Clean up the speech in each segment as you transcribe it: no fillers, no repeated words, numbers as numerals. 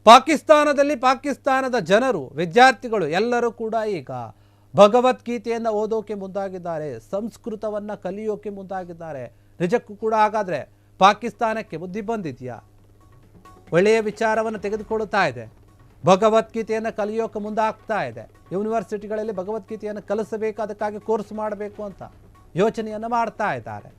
ಪಾಕಿಸ್ತಾನದ ಜನರು ವಿದ್ಯಾರ್ಥಿಗಳು ಎಲ್ಲರೂ ಕೂಡ ಈಗ ಭಗವದ್ಗೀತೆಯನ್ನು ಓದೋಕೆ ಮುಂದಾಗಿದ್ದಾರೆ, ಸಂಸ್ಕೃತವನ್ನು ಕಲಿಯೋಕೆ ಮುಂದಾಗಿದ್ದಾರೆ. ನಿಜಕ್ಕೂ ಕೂಡ ಹಾಗಾದರೆ ಪಾಕಿಸ್ತಾನಕ್ಕೆ ಬುದ್ಧಿ ಬಂದಿದೆಯಾ? ಒಳ್ಳೆಯ ವಿಚಾರವನ್ನು ತೆಗೆದುಕೊಳ್ಳುತ್ತಾ ಇದೆ, ಭಗವದ್ಗೀತೆಯನ್ನು ಕಲಿಯೋಕೆ ಮುಂದಾಗ್ತಾ ಇದೆ. ಯೂನಿವರ್ಸಿಟಿಗಳಲ್ಲಿ ಭಗವದ್ಗೀತೆಯನ್ನು ಕಲಿಸಬೇಕು, ಅದಕ್ಕಾಗಿ ಕೋರ್ಸ್ ಮಾಡಬೇಕು ಅಂತ ಯೋಚನೆಯನ್ನು ಮಾಡ್ತಾ ಇದ್ದಾರೆ.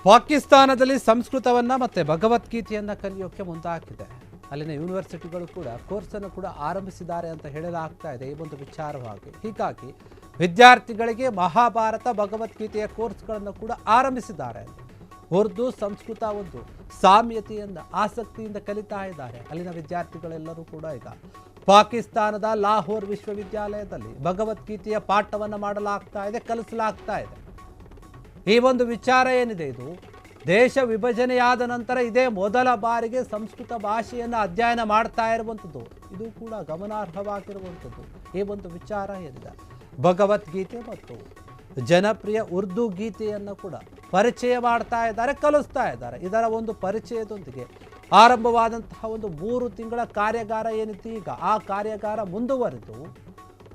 ಪಾಕಿಸ್ತಾನದಲ್ಲಿ ಸಂಸ್ಕೃತವನ್ನು ಮತ್ತು ಭಗವದ್ಗೀತೆಯನ್ನು ಕಲಿಯೋಕ್ಕೆ ಮುಂದಾಗಿದೆ. ಅಲ್ಲಿನ ಯೂನಿವರ್ಸಿಟಿಗಳು ಕೂಡ ಕೋರ್ಸನ್ನು ಕೂಡ ಆರಂಭಿಸಿದ್ದಾರೆ ಅಂತ ಹೇಳಲಾಗ್ತಾ ಇದೆ ಈ ಒಂದು ವಿಚಾರವಾಗಿ. ಹೀಗಾಗಿ ವಿದ್ಯಾರ್ಥಿಗಳಿಗೆ ಮಹಾಭಾರತ ಭಗವದ್ಗೀತೆಯ ಕೋರ್ಸ್ಗಳನ್ನು ಕೂಡ ಆರಂಭಿಸಿದ್ದಾರೆ. ಉರ್ದು ಸಂಸ್ಕೃತ ಒಂದು ಸಾಮ್ಯತೆಯನ್ನು ಆಸಕ್ತಿಯಿಂದ ಕಲಿತಾ ಇದ್ದಾರೆ ಅಲ್ಲಿನ ವಿದ್ಯಾರ್ಥಿಗಳೆಲ್ಲರೂ ಕೂಡ. ಈಗ ಪಾಕಿಸ್ತಾನದ ಲಾಹೋರ್ ವಿಶ್ವವಿದ್ಯಾಲಯದಲ್ಲಿ ಭಗವದ್ಗೀತೆಯ ಪಾಠವನ್ನು ಮಾಡಲಾಗ್ತಾ ಇದೆ, ಕಲಿಸಲಾಗ್ತಾ ಇದೆ. ಈ ಒಂದು ವಿಚಾರ ಏನಿದೆ, ಇದು ದೇಶ ವಿಭಜನೆಯಾದ ನಂತರ ಇದೇ ಮೊದಲ ಬಾರಿಗೆ ಸಂಸ್ಕೃತ ಭಾಷೆಯನ್ನು ಅಧ್ಯಯನ ಮಾಡ್ತಾ ಇರುವಂಥದ್ದು. ಇದು ಕೂಡ ಗಮನಾರ್ಹವಾಗಿರುವಂಥದ್ದು. ಈ ಒಂದು ವಿಚಾರ ಏನಿದೆ, ಭಗವದ್ಗೀತೆ ಮತ್ತು ಜನಪ್ರಿಯ ಉರ್ದು ಗೀತೆಯನ್ನು ಕೂಡ ಪರಿಚಯ ಮಾಡ್ತಾ ಇದ್ದಾರೆ, ಕಲಿಸ್ತಾ ಇದ್ದಾರೆ. ಇದರ ಒಂದು ಪರಿಚಯದೊಂದಿಗೆ ಆರಂಭವಾದಂತಹ ಒಂದು 3 ತಿಂಗಳ ಕಾರ್ಯಾಗಾರ ಏನಿತ್ತು, ಈಗ ಆ ಕಾರ್ಯಾಗಾರ ಮುಂದುವರೆದು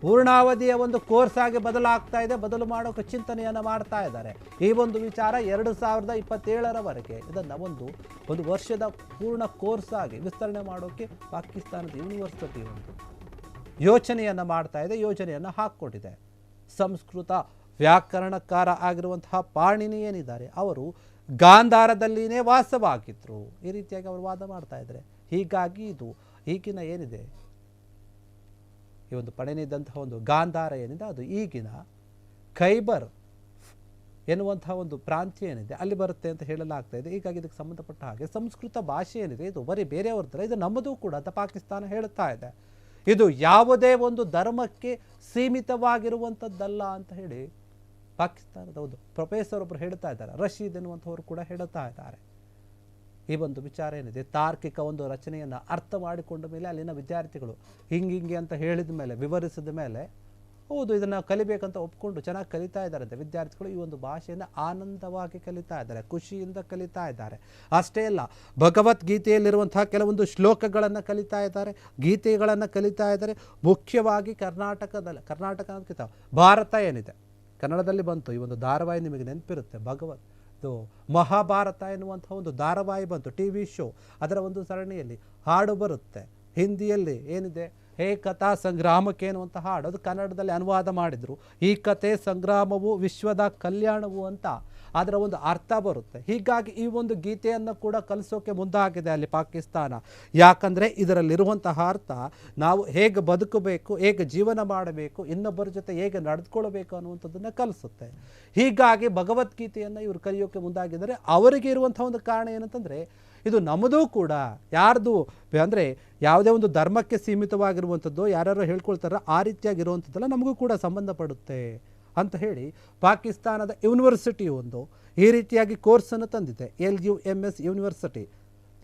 ಪೂರ್ಣಾವಧಿಯ ಒಂದು ಕೋರ್ಸ್ ಆಗಿ ಬದಲಾಗ್ತಾ ಇದೆ, ಬದಲು ಮಾಡೋಕೆ ಚಿಂತನೆಯನ್ನು ಮಾಡ್ತಾ ಇದ್ದಾರೆ. ಈ ಒಂದು ವಿಚಾರ 2027ರವರೆಗೆ ಇದನ್ನು ಒಂದು ವರ್ಷದ ಪೂರ್ಣ ಕೋರ್ಸ್ ಆಗಿ ವಿಸ್ತರಣೆ ಮಾಡೋಕ್ಕೆ ಪಾಕಿಸ್ತಾನದ ಯೂನಿವರ್ಸಿಟಿ ಒಂದು ಯೋಚನೆಯನ್ನು ಮಾಡ್ತಾ ಇದೆ, ಯೋಜನೆಯನ್ನು ಹಾಕ್ಕೊಟ್ಟಿದೆ. ಸಂಸ್ಕೃತ ವ್ಯಾಕರಣಕಾರ ಆಗಿರುವಂತಹ ಪಾಣಿನಿ ಏನಿದ್ದಾರೆ, ಅವರು ಗಾಂಧಾರದಲ್ಲಿನೇ ವಾಸವಾಗಿದ್ದರು. ಈ ರೀತಿಯಾಗಿ ಅವರು ವಾದ ಮಾಡ್ತಾ ಇದ್ದಾರೆ. ಹೀಗಾಗಿ ಇದು ಈಗಿನ ಏನಿದೆ ಈ ಒಂದು ಪಡೆನಿದ್ದಂತಹ ಒಂದು ಗಾಂಧಾರ ಏನಿದೆ, ಅದು ಈಗಿನ ಖೈಬರ್ ಎನ್ನುವಂತಹ ಒಂದು ಪ್ರಾಂತ್ಯ ಏನಿದೆ ಅಲ್ಲಿ ಬರುತ್ತೆ ಅಂತ ಹೇಳಲಾಗ್ತಾ ಇದೆ. ಹೀಗಾಗಿ ಇದಕ್ಕೆ ಸಂಬಂಧಪಟ್ಟ ಹಾಗೆ ಸಂಸ್ಕೃತ ಭಾಷೆ ಏನಿದೆ, ಇದು ಬರೀ ಬೇರೆಯವ್ರದ್ದಲ್ಲ, ಇದು ನಮ್ಮದು ಕೂಡ ಅಂತ ಪಾಕಿಸ್ತಾನ ಹೇಳ್ತಾ ಇದೆ. ಇದು ಯಾವುದೇ ಒಂದು ಧರ್ಮಕ್ಕೆ ಸೀಮಿತವಾಗಿರುವಂಥದ್ದಲ್ಲ ಅಂತ ಹೇಳಿ ಪಾಕಿಸ್ತಾನದ ಒಂದು ಪ್ರೊಫೆಸರ್ ಒಬ್ಬರು ಹೇಳ್ತಾ ಇದ್ದಾರೆ, ರಶೀದ್ ಎನ್ನುವಂಥವ್ರು ಕೂಡ ಹೇಳ್ತಾ ಇದ್ದಾರೆ. ಈ ಒಂದು ವಿಚಾರ ಏನಿದೆ, ತಾರ್ಕಿಕ ಒಂದು ರಚನೆಯನ್ನು ಅರ್ಥ ಮಾಡಿಕೊಂಡ ಮೇಲೆ ಅಲ್ಲಿನ ವಿದ್ಯಾರ್ಥಿಗಳು ಹಿಂಗೆ ಅಂತ ಹೇಳಿದ ಮೇಲೆ, ವಿವರಿಸಿದ ಮೇಲೆ, ಹೌದು ಇದನ್ನು ಕಲಿಬೇಕಂತ ಒಪ್ಕೊಂಡು ಚೆನ್ನಾಗಿ ಕಲಿತಾ ಇದ್ದಾರಂತೆ ವಿದ್ಯಾರ್ಥಿಗಳು. ಈ ಒಂದು ಭಾಷೆಯನ್ನು ಆನಂದವಾಗಿ ಕಲಿತಾ ಇದ್ದಾರೆ, ಖುಷಿಯಿಂದ ಕಲಿತಾ ಇದ್ದಾರೆ. ಅಷ್ಟೇ ಅಲ್ಲ, ಭಗವದ್ಗೀತೆಯಲ್ಲಿರುವಂತಹ ಕೆಲವೊಂದು ಶ್ಲೋಕಗಳನ್ನು ಕಲಿತಾ ಇದ್ದಾರೆ, ಗೀತೆಗಳನ್ನು ಕಲಿತಾ ಇದ್ದಾರೆ. ಮುಖ್ಯವಾಗಿ ಕರ್ನಾಟಕ ಅನ್ನೋದಕ್ಕಿಂತ ಭಾರತ ಏನಿದೆ, ಕನ್ನಡದಲ್ಲಿ ಬಂತು ಈ ಒಂದು ಧಾರಾವಾಹಿ, ನಿಮಗೆ ನೆನಪಿರುತ್ತೆ, ಮಹಾಭಾರತ ಎನ್ನುವಂಥ ಒಂದು ಧಾರಾವಾಹಿ ಬಂತು, TV ಶೋ. ಅದರ ಒಂದು ಸರಣಿಯಲ್ಲಿ ಹಾಡು ಬರುತ್ತೆ ಹಿಂದಿಯಲ್ಲಿ ಏನಿದೆ, ಹೇ ಕಥಾ ಸಂಗ್ರಾಮಕ್ಕೆ ಎನ್ನುವಂಥ ಹಾಡು, ಅದು ಕನ್ನಡದಲ್ಲಿ ಅನುವಾದ ಮಾಡಿದರು. ಈ ಕಥೆ ಸಂಗ್ರಾಮವು ವಿಶ್ವದ ಕಲ್ಯಾಣವು ಅಂತ ಅದರ ಒಂದು ಅರ್ಥ ಬರುತ್ತೆ. ಹೀಗಾಗಿ ಈ ಒಂದು ಗೀತೆಯನ್ನು ಕೂಡ ಕಲಿಸೋಕೆ ಮುಂದಾಗಿದೆ ಅಲ್ಲಿ ಪಾಕಿಸ್ತಾನ. ಯಾಕಂದರೆ ಇದರಲ್ಲಿರುವಂತಹ ಅರ್ಥ ನಾವು ಹೇಗೆ ಬದುಕಬೇಕು, ಹೇಗೆ ಜೀವನ ಮಾಡಬೇಕು, ಇನ್ನೊಬ್ಬರ ಜೊತೆ ಹೇಗೆ ನಡೆದುಕೊಳ್ಬೇಕು ಅನ್ನುವಂಥದ್ದನ್ನು ಕಲಿಸುತ್ತೆ. ಹೀಗಾಗಿ ಭಗವದ್ಗೀತೆಯನ್ನು ಇವರು ಕಲಿಯೋಕೆ ಮುಂದಾಗಿದ್ದಾರೆ. ಅವರಿಗೆ ಇರುವಂಥ ಒಂದು ಕಾರಣ ಏನಂತಂದರೆ, ಇದು ನಮ್ಮದೂ ಕೂಡ, ಯಾರ್ದು ಅಂದರೆ ಯಾವುದೇ ಒಂದು ಧರ್ಮಕ್ಕೆ ಸೀಮಿತವಾಗಿರುವಂಥದ್ದು ಯಾರ್ಯಾರು ಹೇಳ್ಕೊಳ್ತಾರೋ ಆ ರೀತಿಯಾಗಿರುವಂಥದ್ದೆಲ್ಲ ನಮಗೂ ಕೂಡ ಸಂಬಂಧಪಡುತ್ತೆ ಅಂತ ಹೇಳಿ ಪಾಕಿಸ್ತಾನದ ಯೂನಿವರ್ಸಿಟಿ ಒಂದು ಈ ರೀತಿಯಾಗಿ ಕೋರ್ಸನ್ನು ತಂದಿದೆ. LUMS ಯೂನಿವರ್ಸಿಟಿ,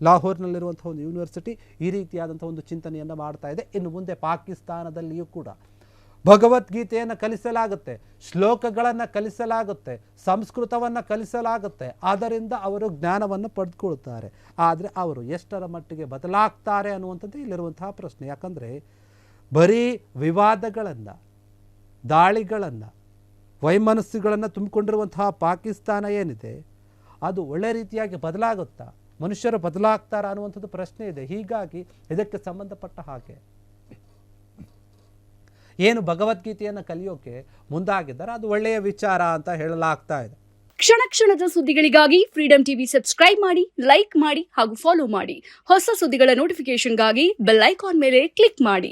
ಲಾಹೋರ್ನಲ್ಲಿರುವಂಥ ಒಂದು ಯೂನಿವರ್ಸಿಟಿ ಈ ರೀತಿಯಾದಂಥ ಒಂದು ಚಿಂತನೆಯನ್ನು ಮಾಡ್ತಾ ಇದೆ. ಇನ್ನು ಮುಂದೆ ಪಾಕಿಸ್ತಾನದಲ್ಲಿಯೂ ಕೂಡ ಭಗವದ್ಗೀತೆಯನ್ನು ಕಲಿಸಲಾಗುತ್ತೆ, ಶ್ಲೋಕಗಳನ್ನು ಕಲಿಸಲಾಗುತ್ತೆ, ಸಂಸ್ಕೃತವನ್ನು ಕಲಿಸಲಾಗುತ್ತೆ. ಅದರಿಂದ ಅವರು ಜ್ಞಾನವನ್ನು ಪಡೆದುಕೊಳ್ತಾರೆ. ಆದರೆ ಅವರು ಎಷ್ಟರ ಮಟ್ಟಿಗೆ ಬದಲಾಗ್ತಾರೆ ಅನ್ನುವಂಥದ್ದು ಇಲ್ಲಿರುವಂತಹ ಪ್ರಶ್ನೆ. ಯಾಕಂದರೆ ಬರೀ ವಿವಾದಗಳನ್ನು, ದಾಳಿಗಳನ್ನು, ವೈಮನಸ್ಸುಗಳನ್ನು ತುಂಬಿಕೊಂಡಿರುವಂತಹ ಪಾಕಿಸ್ತಾನ ಏನಿದೆ ಅದು ಒಳ್ಳೆ ರೀತಿಯಾಗಿ ಬದಲಾಗುತ್ತಾ, ಮನುಷ್ಯರು ಬದಲಾಗ್ತಾರಾ ಅನ್ನುವಂಥದ್ದು ಪ್ರಶ್ನೆ ಇದೆ. ಹೀಗಾಗಿ ಇದಕ್ಕೆ ಸಂಬಂಧಪಟ್ಟ ಹಾಗೆ ಏನು ಭಗವದ್ಗೀತೆಯನ್ನು ಕಲಿಯೋಕೆ ಮುಂದಾಗಿದ್ದಾರೆ ಅದು ಒಳ್ಳೆಯ ವಿಚಾರ ಅಂತ ಹೇಳಲಾಗ್ತಾ ಇದೆ. ಕ್ಷಣ ಕ್ಷಣದ ಸುದ್ದಿಗಳಿಗಾಗಿ ಫ್ರೀಡಂ ಟಿವಿ ಸಬ್ಸ್ಕ್ರೈಬ್ ಮಾಡಿ, ಲೈಕ್ ಮಾಡಿ ಹಾಗೂ ಫಾಲೋ ಮಾಡಿ. ಹೊಸ ಸುದ್ದಿಗಳ ನೋಟಿಫಿಕೇಶನ್ಗಾಗಿ ಬೆಲ್ ಐಕಾನ್ ಮೇಲೆ ಕ್ಲಿಕ್ ಮಾಡಿ.